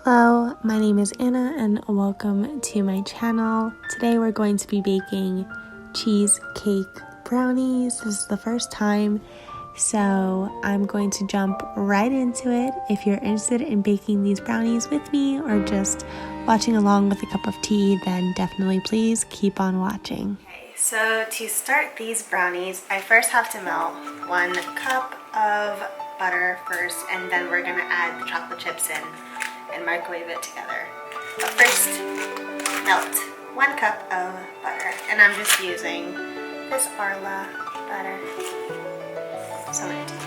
Hello, my name is Anna and welcome to my channel. Today we're going to be baking cheesecake brownies. This is the first time, so I'm going to jump right into it. If you're interested in baking these brownies with me or just watching along with a cup of tea, then definitely please keep on watching. Okay, so to start these brownies, I first have to melt 1 cup of butter first, and then we're gonna add the chocolate chips in and microwave it together. But first, melt 1 cup of butter, and I'm just using this Arla butter. So I'm gonna do that.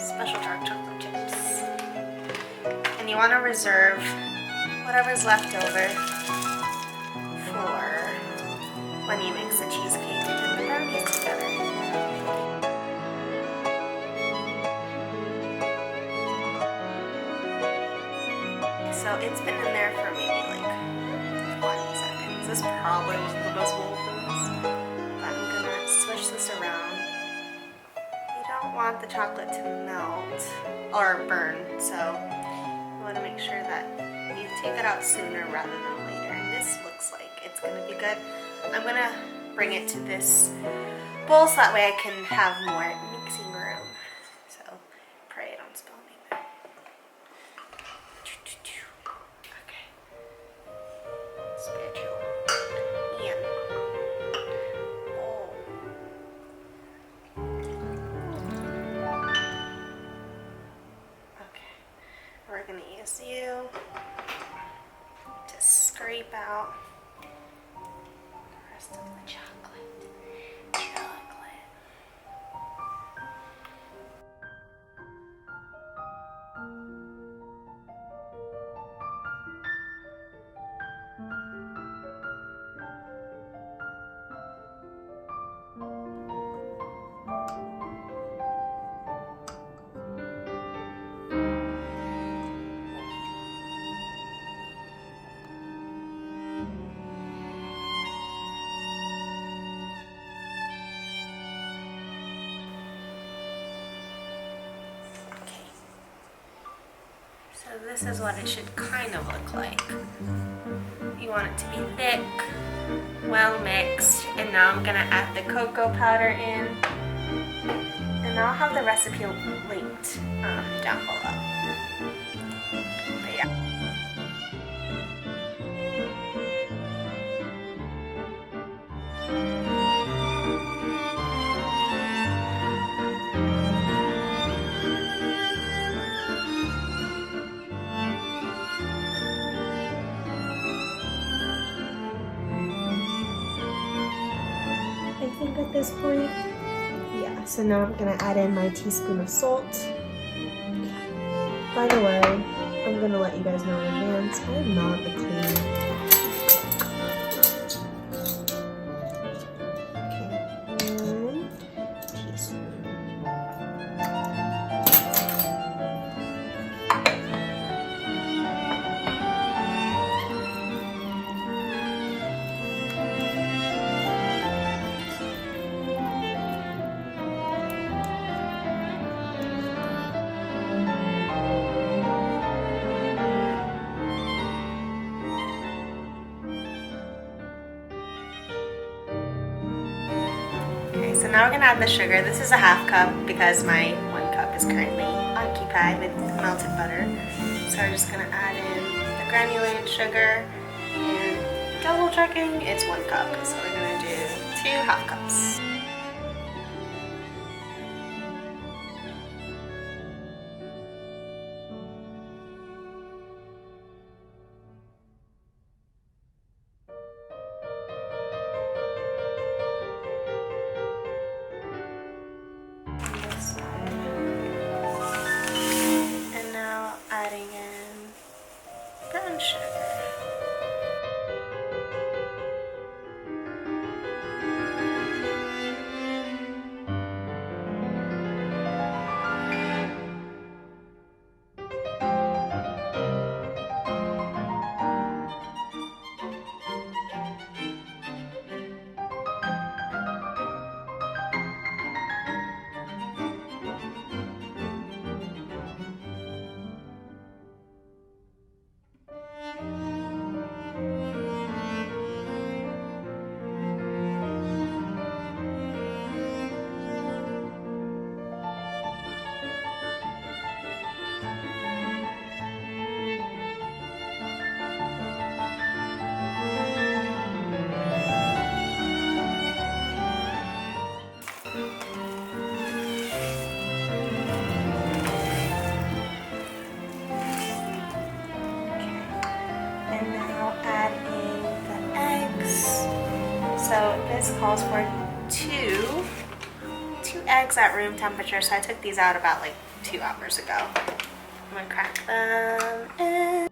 Special dark chocolate chips. And you want to reserve whatever's left over for when you mix the cheesecake and the brownies together. So it's been in there for maybe like 20 seconds. This probably wasn't the best bowl for this, but I'm gonna switch this around. You don't want the chocolate to melt or burn, so you want to make sure that you take it out sooner rather than later. And this looks like it's going to be good. I'm going to bring it to this bowl so that way I can have more mixing room. So pray I don't spill anything. Okay. Spiritual. And bowl. We're going to use you to scrape out the rest of the chocolate. So this is what it should kind of look like. You want it to be thick, well mixed, and now I'm gonna add the cocoa powder in, and I'll have the recipe linked down below. But yeah. I think at this point, yeah, so now I'm gonna add in my teaspoon of salt. By the way, I'm gonna let you guys know in advance, I am not a clean cook. Okay, 1 teaspoon. So now we're gonna add the sugar. This is a 1/2 cup because my 1 cup is currently occupied with melted butter. So we're just gonna add in the granulated sugar and double checking, it's 1 cup. So we're gonna do 2 1/2 cups. this calls for two eggs at room temperature, so I took these out about like 2 hours ago. I'm gonna crack them in.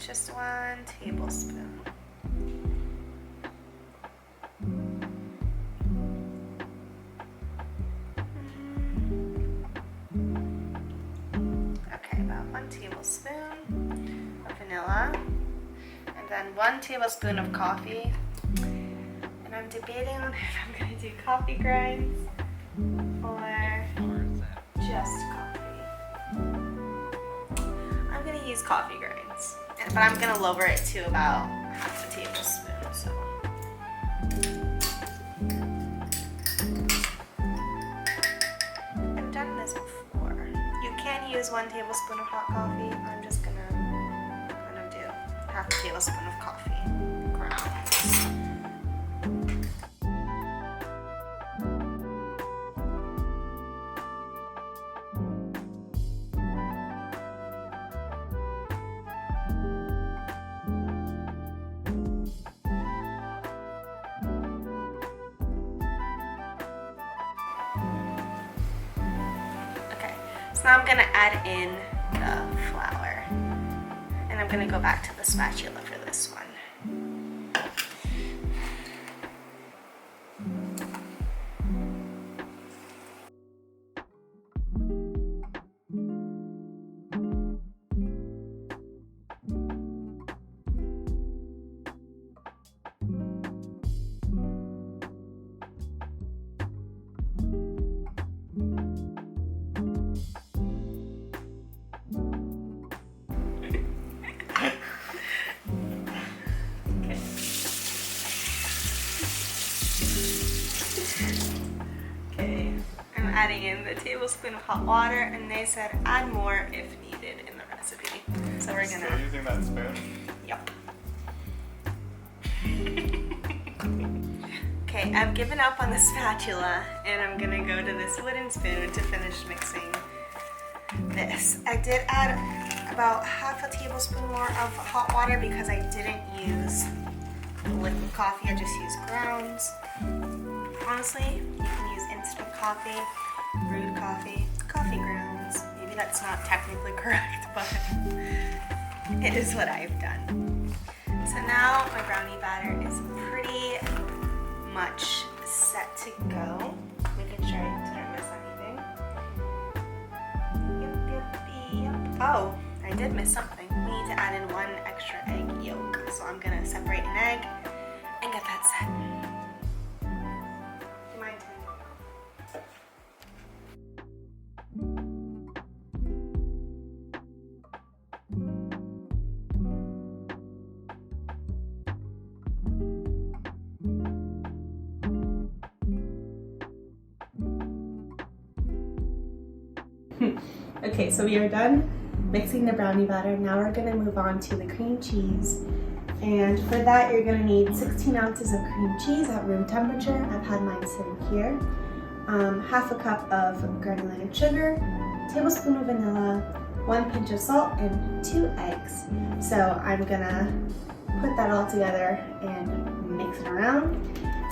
Just 1 tablespoon. Okay, about 1 tablespoon of vanilla, and then 1 tablespoon of coffee. And I'm debating on if I'm going to do coffee grinds or just coffee. I'm going to use coffee grinds. But I'm gonna lower it to about half a tablespoon, so. I've done this before. You can use 1 tablespoon of hot coffee. I'm just gonna do half a tablespoon of coffee grounds. So now I'm going to add in the flour, and I'm going to go back to the spatula for this one. Adding in the tablespoon of hot water, and they said add more if needed in the recipe. So we're gonna. Still using that spoon? Yep. Okay, I've given up on the spatula, and I'm gonna go to this wooden spoon to finish mixing this. I did add about half a tablespoon more of hot water because I didn't use liquid coffee. I just used grounds. Honestly, you can use instant coffee, brewed coffee, coffee grounds. Maybe that's not technically correct, but it is what I've done. So now my brownie batter is pretty much set to go. Making sure I didn't miss anything. Yep. Oh, I did miss something. We need to add in 1 extra egg yolk. So I'm gonna separate an egg and get that set. Okay, so we are done mixing the brownie batter. Now we're gonna move on to the cream cheese. And for that, you're gonna need 16 ounces of cream cheese at room temperature. I've had mine sitting here. Half a cup of granulated sugar, tablespoon of vanilla, 1 pinch of salt, and 2 eggs. So I'm gonna put that all together and mix it around.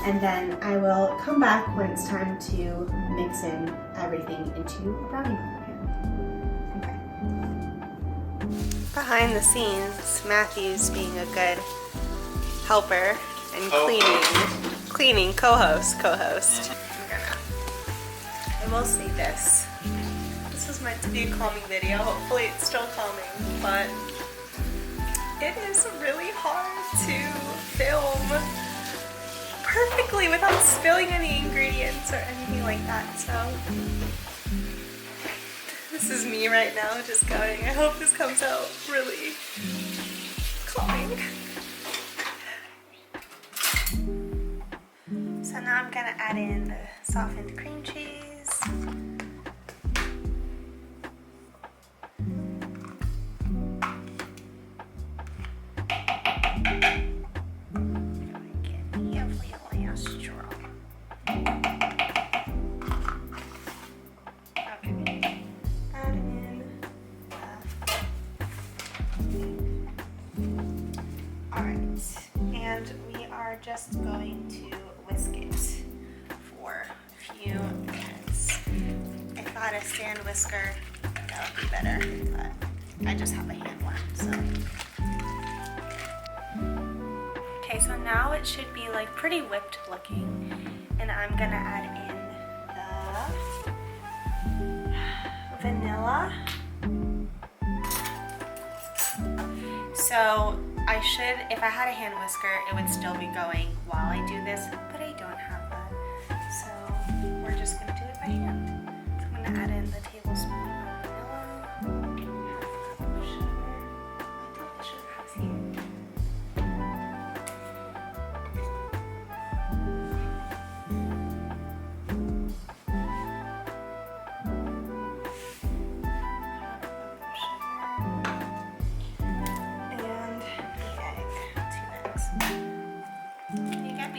and then I will come back when it's time to mix in everything into a brownie batter pan. Okay. Behind the scenes, Matthew's being a good helper and cleaning co-host. I will say this. This was meant to be a calming video. Hopefully it's still calming, but it is really hard to film perfectly without spilling any ingredients or anything like that. So this is me right now just going, I hope this comes out really calming. So now I'm gonna add in the softened cream cheese. Just going to whisk it for a few minutes. If I had a stand whisker, that would be better, but I just have a hand one, so. Okay, so now it should be like pretty whipped looking, and I'm gonna add in the vanilla. So I should, if I had a hand whisker, it would still be going while I do this, but I don't have that. So we're just gonna do it by hand. So I'm gonna add in the tablespoon of vanilla, half a cup of sugar. I thought the sugar was here.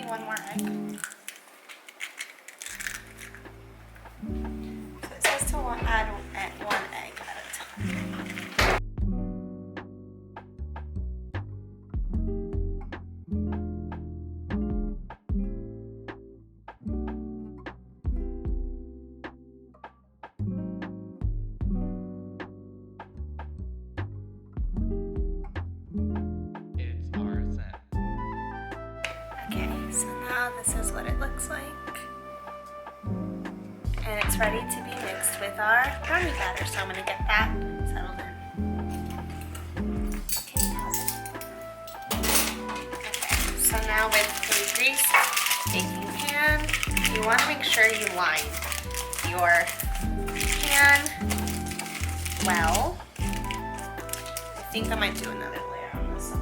One more egg. So it says to add one egg at a time. So now this is what it looks like, and it's ready to be mixed with our brownie batter, so I'm going to get that settled in. Can you pause it? Okay, so now with the greased baking pan, you want to make sure you line your pan well. I think I might do another layer on this side.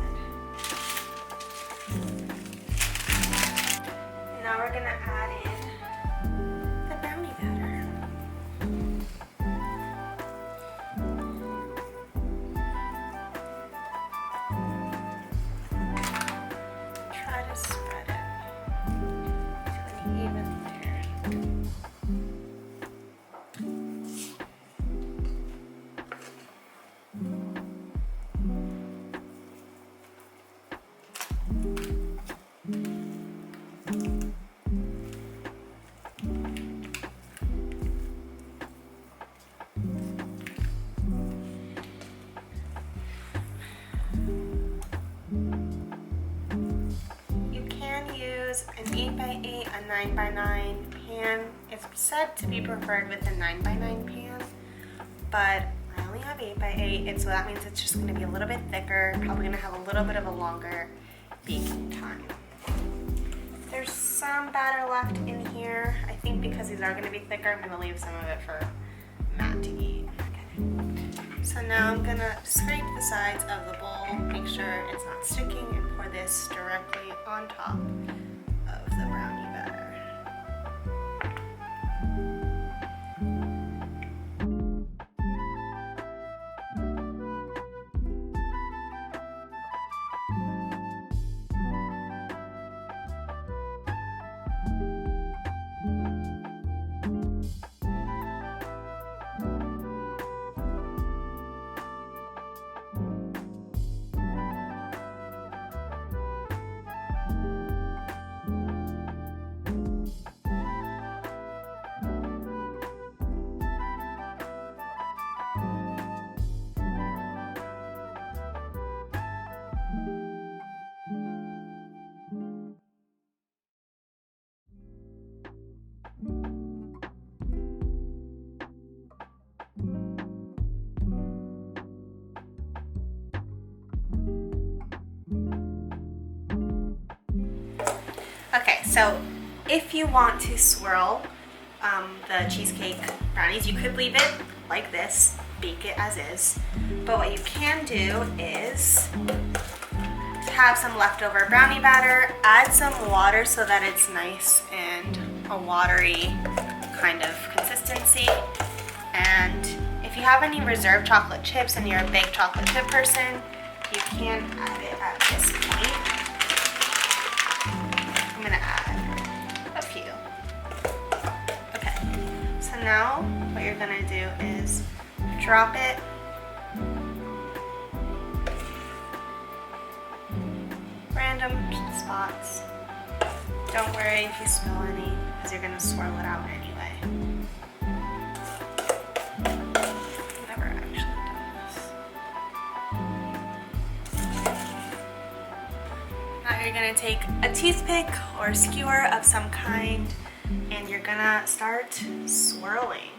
Now we're gonna add in the brownie batter. Try to spread it to an even layer. An 8x8, a 9x9 pan. It's said to be preferred with a 9x9 pan, but I only have 8x8, so that means it's just going to be a little bit thicker, probably going to have a little bit of a longer baking time. There's some batter left in here. I think because these are going to be thicker, I'm going to leave some of it for Matt to eat. Okay. So now I'm going to scrape the sides of the bowl, make sure it's not sticking, and pour this directly on top of the brownie batter. Okay, so if you want to swirl the cheesecake brownies, you could leave it like this, bake it as is. But what you can do is have some leftover brownie batter, add some water so that it's nice and a watery kind of consistency. And if you have any reserved chocolate chips and you're a big chocolate chip person, you can add it at this point. I'm gonna add a few. Okay, so now what you're gonna do is drop it random spots. Don't worry if you spill any, because you're gonna swirl it out anyway. I've never actually done this. Now you're gonna take a toothpick or a skewer of some kind, and you're gonna start swirling.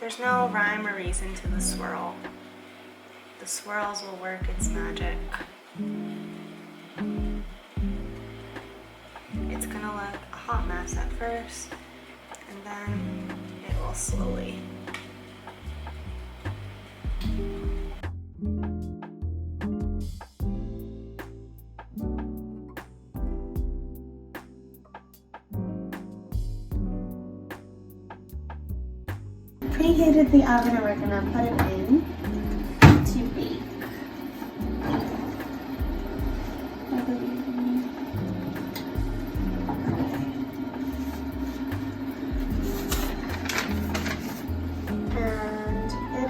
There's no rhyme or reason to the swirl. The swirls will work its magic. It's gonna look a hot mess at first, and then it will slowly. Preheated the oven, and we're gonna put it in to bake.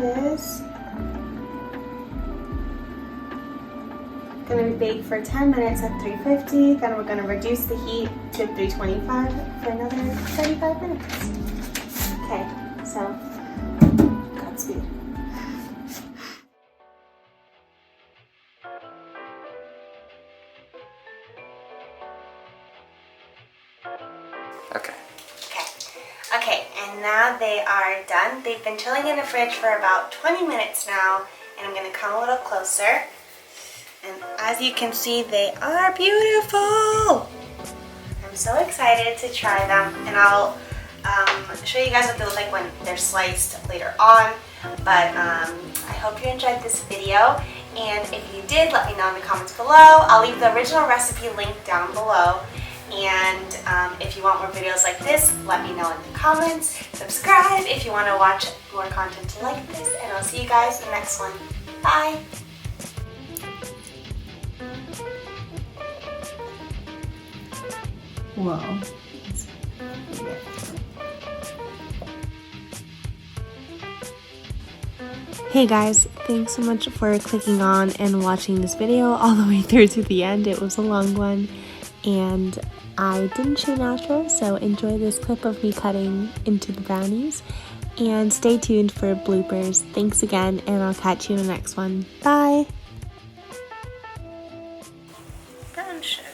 Is going to be baked for 10 minutes at 350. Then we're going to reduce the heat to 325 for another 35 minutes. Okay, so Godspeed. Okay, and now they are done. They've been chilling in the fridge for about 20 minutes now, and I'm going to come a little closer. And as you can see, they are beautiful. I'm so excited to try them, and I'll show you guys what they look like when they're sliced later on. But I hope you enjoyed this video, and if you did, let me know in the comments below. I'll leave the original recipe link down below. And if you want more videos like this, let me know in the comments. Subscribe if you want to watch more content like this, and I'll see you guys in the next one. Bye! Whoa. Hey guys, thanks so much for clicking on and watching this video all the way through to the end. It was a long one, and I didn't shoot an outro, so enjoy this clip of me cutting into the brownies, and stay tuned for bloopers. Thanks again, and I'll catch you in the next one. Bye! Brown sugar.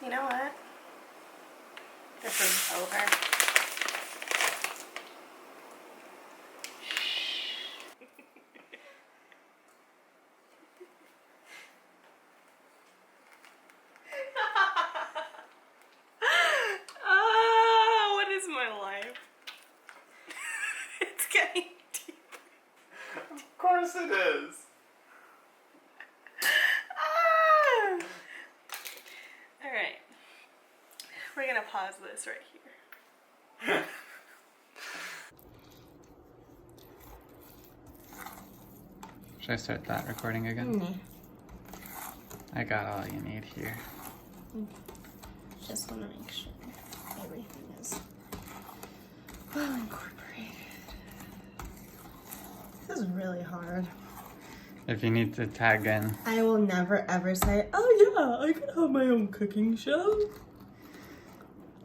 You know what? This is over. Of course it is. Alright. We're gonna pause this right here. Should I start that recording again? No. I got all you need here. Just want to make sure everything is well incorporated. This is really hard. If you need to tag in. I will never ever say, oh yeah, I could have my own cooking show.